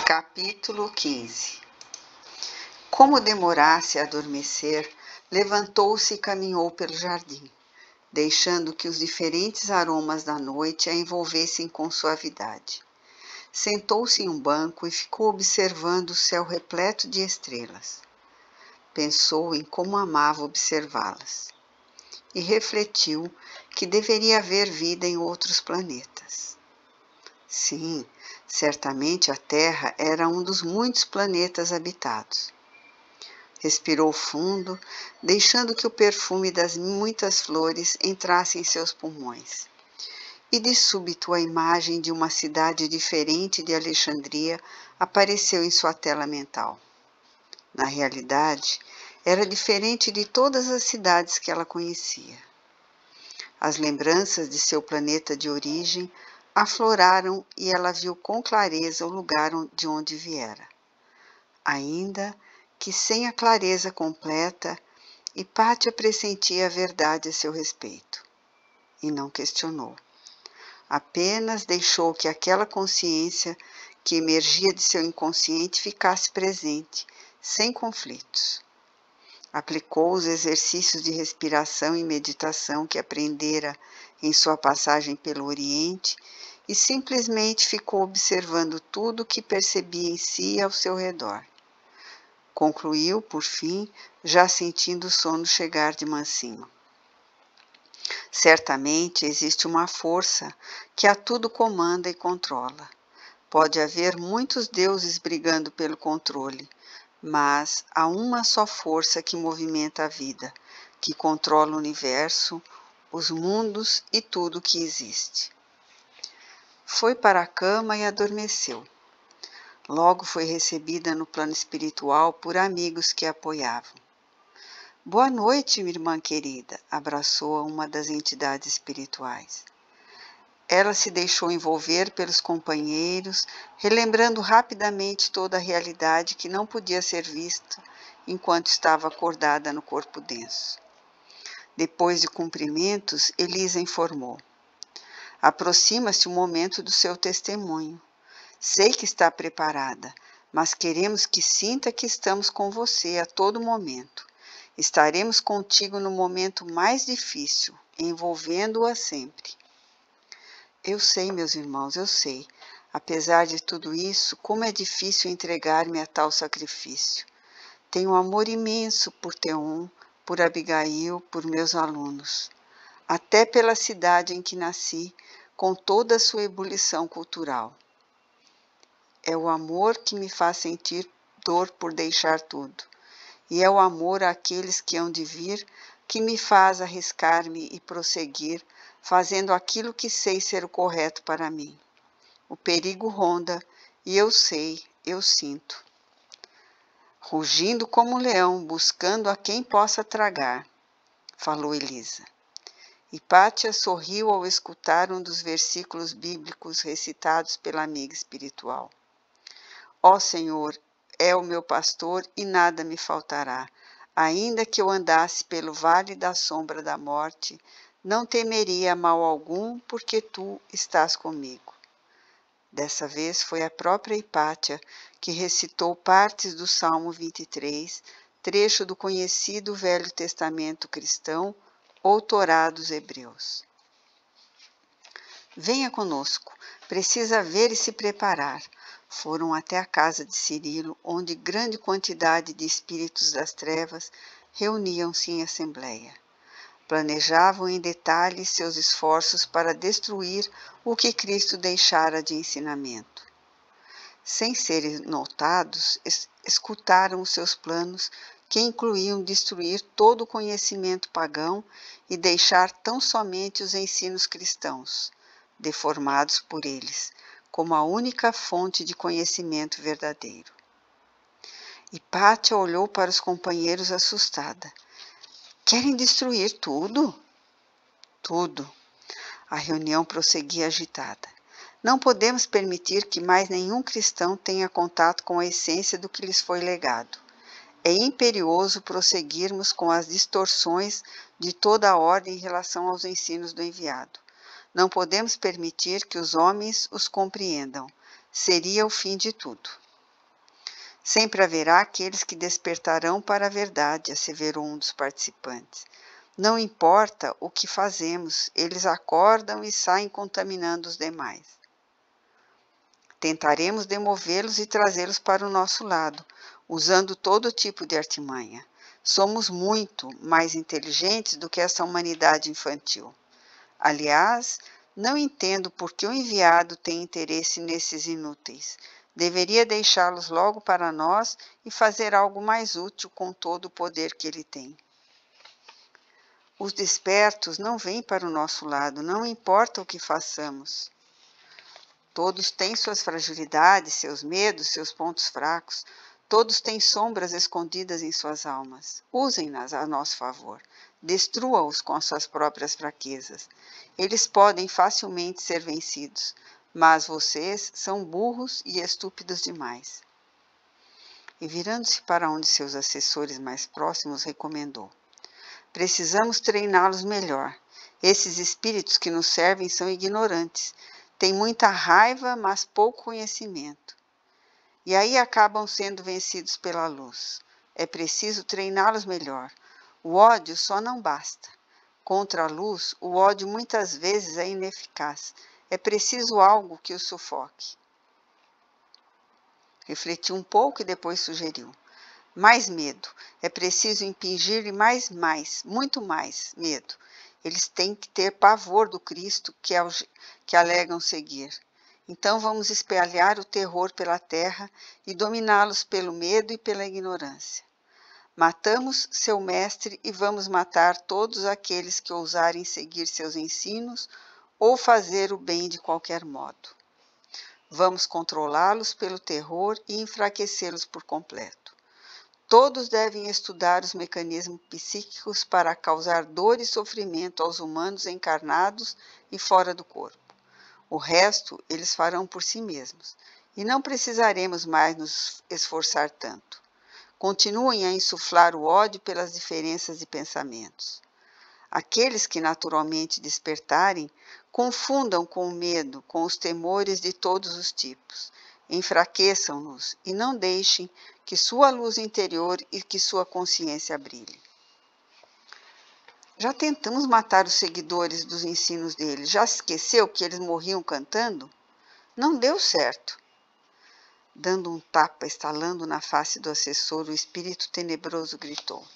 Capítulo 15. Como demorasse a adormecer, levantou-se e caminhou pelo jardim, deixando que os diferentes aromas da noite a envolvessem com suavidade. Sentou-se em um banco e ficou observando o céu repleto de estrelas. Pensou em como amava observá-las e refletiu que deveria haver vida em outros planetas. Sim, certamente a Terra era um dos muitos planetas habitados. Respirou fundo, deixando que o perfume das muitas flores entrasse em seus pulmões. E de súbito a imagem de uma cidade diferente de Alexandria apareceu em sua tela mental. Na realidade, era diferente de todas as cidades que ela conhecia. As lembranças de seu planeta de origem afloraram e ela viu com clareza o lugar de onde viera. Ainda que sem a clareza completa, Hipátia pressentia a verdade a seu respeito. E não questionou. Apenas deixou que aquela consciência que emergia de seu inconsciente ficasse presente, sem conflitos. Aplicou os exercícios de respiração e meditação que aprendera em sua passagem pelo Oriente e simplesmente ficou observando tudo o que percebia em si e ao seu redor. Concluiu, por fim, já sentindo o sono chegar de mansinho. Certamente existe uma força que a tudo comanda e controla. Pode haver muitos deuses brigando pelo controle, mas há uma só força que movimenta a vida, que controla o universo, os mundos e tudo o que existe. Foi para a cama e adormeceu. Logo foi recebida no plano espiritual por amigos que a apoiavam. Boa noite, minha irmã querida, abraçou-a uma das entidades espirituais. Ela se deixou envolver pelos companheiros, relembrando rapidamente toda a realidade que não podia ser vista enquanto estava acordada no corpo denso. Depois de cumprimentos, Elisa informou. Aproxima-se o momento do seu testemunho. Sei que está preparada, mas queremos que sinta que estamos com você a todo momento. Estaremos contigo no momento mais difícil, envolvendo-a sempre. Eu sei, meus irmãos, eu sei. Apesar de tudo isso, como é difícil entregar-me a tal sacrifício. Tenho um amor imenso por Theon, por Abigail, por meus alunos. Até pela cidade em que nasci, com toda a sua ebulição cultural. É o amor que me faz sentir dor por deixar tudo. E é o amor àqueles que hão de vir que me faz arriscar-me e prosseguir, fazendo aquilo que sei ser o correto para mim. O perigo ronda, e eu sei, eu sinto. Rugindo como um leão, buscando a quem possa tragar, falou Elisa. Hipátia sorriu ao escutar um dos versículos bíblicos recitados pela amiga espiritual. Ó Senhor, é o meu pastor e nada me faltará. Ainda que eu andasse pelo vale da sombra da morte, não temeria mal algum, porque tu estás comigo. Dessa vez foi a própria Hipátia que recitou partes do Salmo 23, trecho do conhecido Velho Testamento cristão, ou Torá dos Hebreus. Venha conosco, precisa ver e se preparar. Foram até a casa de Cirilo, onde grande quantidade de espíritos das trevas reuniam-se em assembleia. Planejavam em detalhe seus esforços para destruir o que Cristo deixara de ensinamento. Sem serem notados, escutaram os seus planos, que incluíam destruir todo o conhecimento pagão e deixar tão somente os ensinos cristãos, deformados por eles, como a única fonte de conhecimento verdadeiro. Hipátia olhou para os companheiros assustada. Querem destruir tudo? Tudo. A reunião prosseguia agitada. Não podemos permitir que mais nenhum cristão tenha contato com a essência do que lhes foi legado. É imperioso prosseguirmos com as distorções de toda a ordem em relação aos ensinos do enviado. Não podemos permitir que os homens os compreendam. Seria o fim de tudo. Sempre haverá aqueles que despertarão para a verdade, asseverou um dos participantes. Não importa o que fazemos, eles acordam e saem contaminando os demais. Tentaremos demovê-los e trazê-los para o nosso lado, usando todo tipo de artimanha. Somos muito mais inteligentes do que essa humanidade infantil. Aliás, não entendo por que o enviado tem interesse nesses inúteis. Deveria deixá-los logo para nós e fazer algo mais útil com todo o poder que ele tem. Os despertos não vêm para o nosso lado, não importa o que façamos. Todos têm suas fragilidades, seus medos, seus pontos fracos. Todos têm sombras escondidas em suas almas. Usem-nas a nosso favor. Destrua-os com as suas próprias fraquezas. Eles podem facilmente ser vencidos, mas vocês são burros e estúpidos demais. E virando-se para um de seus assessores mais próximos, recomendou: precisamos treiná-los melhor. Esses espíritos que nos servem são ignorantes. Têm muita raiva, mas pouco conhecimento. E aí acabam sendo vencidos pela luz. É preciso treiná-los melhor. O ódio só não basta. Contra a luz, o ódio muitas vezes é ineficaz. É preciso algo que o sufoque. Refletiu um pouco e depois sugeriu: mais medo. É preciso impingir-lhe muito mais medo. Eles têm que ter pavor do Cristo que alegam seguir. Então vamos espalhar o terror pela terra e dominá-los pelo medo e pela ignorância. Matamos seu mestre e vamos matar todos aqueles que ousarem seguir seus ensinos ou fazer o bem de qualquer modo. Vamos controlá-los pelo terror e enfraquecê-los por completo. Todos devem estudar os mecanismos psíquicos para causar dor e sofrimento aos humanos encarnados e fora do corpo. O resto eles farão por si mesmos, e não precisaremos mais nos esforçar tanto. Continuem a insuflar o ódio pelas diferenças de pensamentos. Aqueles que naturalmente despertarem, confundam com o medo, com os temores de todos os tipos. Enfraqueçam-nos e não deixem que sua luz interior e que sua consciência brilhe. Já tentamos matar os seguidores dos ensinos dele. Já esqueceu que eles morriam cantando? Não deu certo. Dando um tapa, estalando na face do assessor, o espírito tenebroso gritou: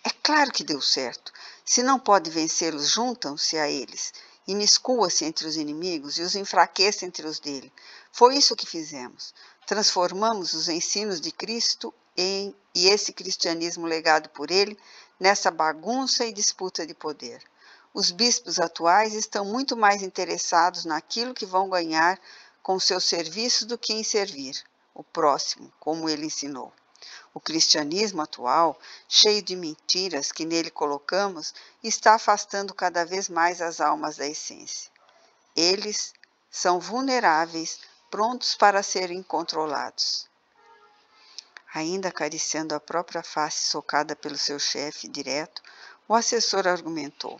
é claro que deu certo. Se não pode vencê-los, juntam-se a eles. Imiscua-se entre os inimigos e os enfraqueça entre os dele. Foi isso que fizemos. Transformamos os ensinos de Cristo e esse cristianismo legado por ele nessa bagunça e disputa de poder. Os bispos atuais estão muito mais interessados naquilo que vão ganhar com seus serviços do que em servir o próximo, como ele ensinou. O cristianismo atual, cheio de mentiras que nele colocamos, está afastando cada vez mais as almas da essência. Eles são vulneráveis, prontos para serem controlados. Ainda acariciando a própria face socada pelo seu chefe direto, o assessor argumentou: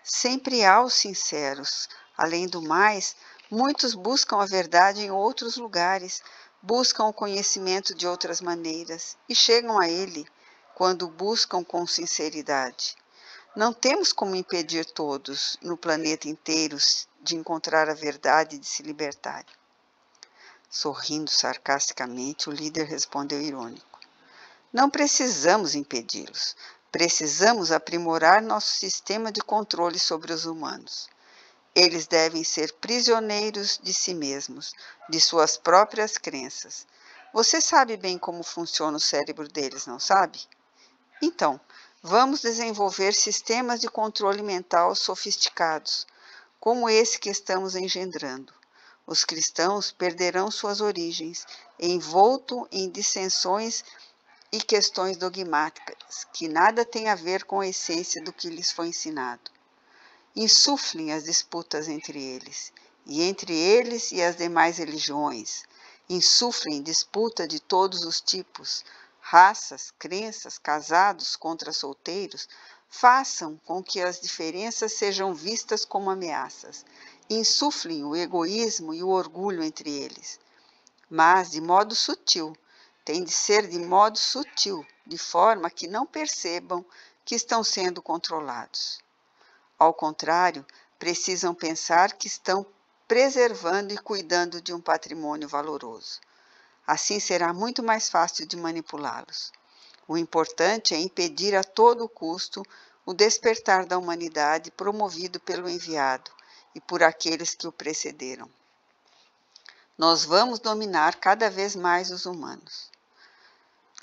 sempre há os sinceros. Além do mais, muitos buscam a verdade em outros lugares, buscam o conhecimento de outras maneiras e chegam a ele quando o buscam com sinceridade. Não temos como impedir todos no planeta inteiro de encontrar a verdade e de se libertarem. Sorrindo sarcasticamente, o líder respondeu irônico: não precisamos impedi-los. Precisamos aprimorar nosso sistema de controle sobre os humanos. Eles devem ser prisioneiros de si mesmos, de suas próprias crenças. Você sabe bem como funciona o cérebro deles, não sabe? Então, vamos desenvolver sistemas de controle mental sofisticados, como esse que estamos engendrando. Os cristãos perderão suas origens, envolto em dissensões e questões dogmáticas, que nada têm a ver com a essência do que lhes foi ensinado. Insuflem as disputas entre eles e as demais religiões. Insuflem disputa de todos os tipos, raças, crenças, casados contra solteiros. Façam com que as diferenças sejam vistas como ameaças. Insuflem o egoísmo e o orgulho entre eles. Mas, de modo sutil, tem de ser de modo sutil, de forma que não percebam que estão sendo controlados. Ao contrário, precisam pensar que estão preservando e cuidando de um patrimônio valoroso. Assim será muito mais fácil de manipulá-los. O importante é impedir a todo custo o despertar da humanidade promovido pelo enviado e por aqueles que o precederam. Nós vamos dominar cada vez mais os humanos.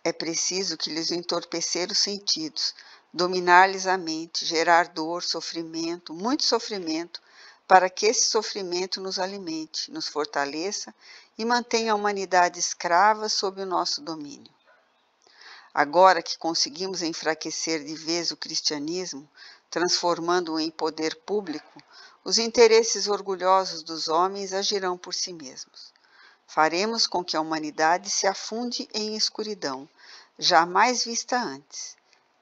É preciso que lhes entorpecer os sentidos, dominar-lhes a mente, gerar dor, sofrimento, muito sofrimento, para que esse sofrimento nos alimente, nos fortaleça e mantenha a humanidade escrava sob o nosso domínio. Agora que conseguimos enfraquecer de vez o cristianismo, transformando-o em poder público, os interesses orgulhosos dos homens agirão por si mesmos. Faremos com que a humanidade se afunde em escuridão, jamais vista antes.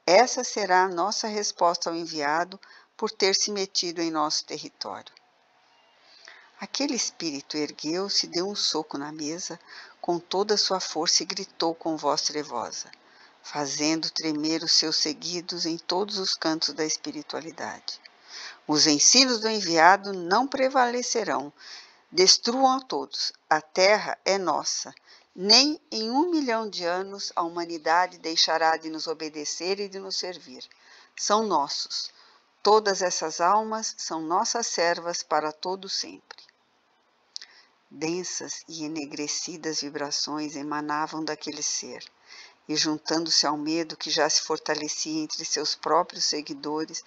Essa será a nossa resposta ao enviado por ter se metido em nosso território. Aquele espírito ergueu-se, deu um soco na mesa com toda a sua força e gritou com voz trevosa, fazendo tremer os seus seguidos em todos os cantos da espiritualidade. Os ensinos do enviado não prevalecerão. Destruam a todos. A terra é nossa. Nem em 1 milhão de anos a humanidade deixará de nos obedecer e de nos servir. São nossos. Todas essas almas são nossas servas para todo sempre. Densas e enegrecidas vibrações emanavam daquele ser, e juntando-se ao medo que já se fortalecia entre seus próprios seguidores,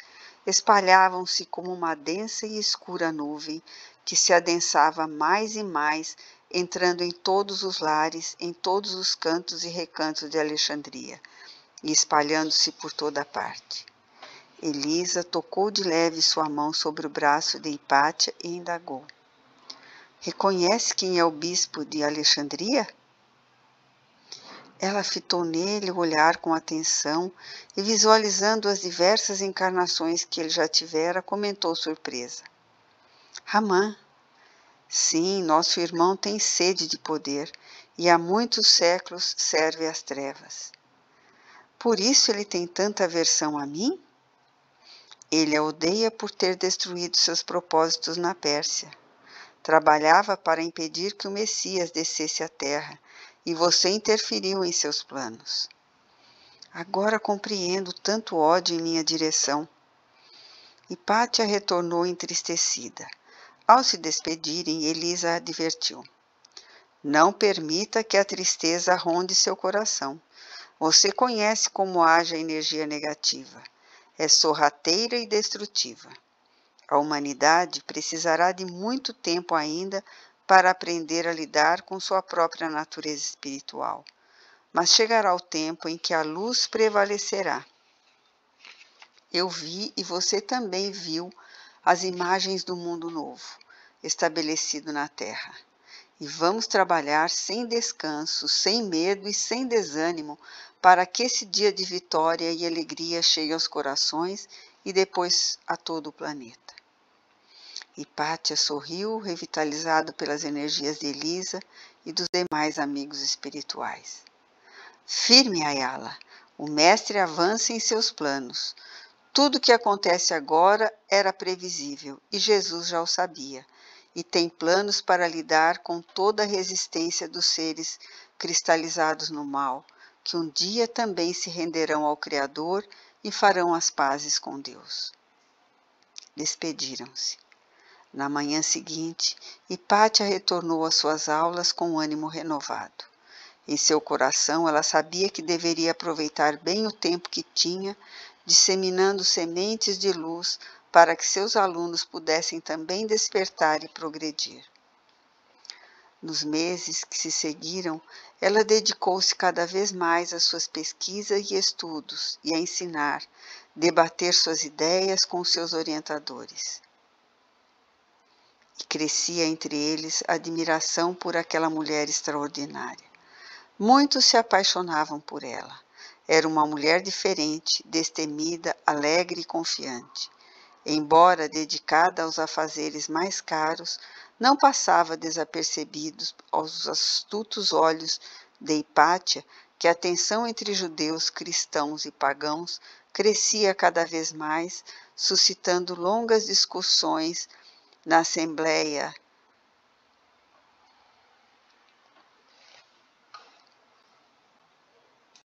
espalhavam-se como uma densa e escura nuvem que se adensava mais e mais, entrando em todos os lares, em todos os cantos e recantos de Alexandria, e espalhando-se por toda parte. Elisa tocou de leve sua mão sobre o braço de Hipátia e indagou: reconhece quem é o bispo de Alexandria? Ela fitou nele o olhar com atenção e, visualizando as diversas encarnações que ele já tivera, comentou surpresa: Ramã, sim, nosso irmão tem sede de poder e há muitos séculos serve às trevas. Por isso ele tem tanta aversão a mim? Ele a odeia por ter destruído seus propósitos na Pérsia. Trabalhava para impedir que o Messias descesse à terra, e você interferiu em seus planos. Agora compreendo tanto ódio em minha direção. Hipátia retornou entristecida. Ao se despedirem, Elisa advertiu: não permita que a tristeza ronde seu coração. Você conhece como age a energia negativa. É sorrateira e destrutiva. A humanidade precisará de muito tempo ainda para aprender a lidar com sua própria natureza espiritual. Mas chegará o tempo em que a luz prevalecerá. Eu vi e você também viu as imagens do mundo novo, estabelecido na Terra. E vamos trabalhar sem descanso, sem medo e sem desânimo para que esse dia de vitória e alegria chegue aos corações e depois a todo o planeta. Hipátia sorriu, revitalizado pelas energias de Elisa e dos demais amigos espirituais. Firme, Ayala, o mestre avança em seus planos. Tudo o que acontece agora era previsível e Jesus já o sabia, e tem planos para lidar com toda a resistência dos seres cristalizados no mal, que um dia também se renderão ao Criador e farão as pazes com Deus. Despediram-se. Na manhã seguinte, Hipátia retornou às suas aulas com ânimo renovado. Em seu coração, ela sabia que deveria aproveitar bem o tempo que tinha, disseminando sementes de luz para que seus alunos pudessem também despertar e progredir. Nos meses que se seguiram, ela dedicou-se cada vez mais às suas pesquisas e estudos e a ensinar, debater suas ideias com seus orientadores. E crescia entre eles a admiração por aquela mulher extraordinária. Muitos se apaixonavam por ela. Era uma mulher diferente, destemida, alegre e confiante. Embora dedicada aos afazeres mais caros, não passava desapercebido aos astutos olhos de Hipátia que a tensão entre judeus, cristãos e pagãos crescia cada vez mais, suscitando longas discussões na Assembleia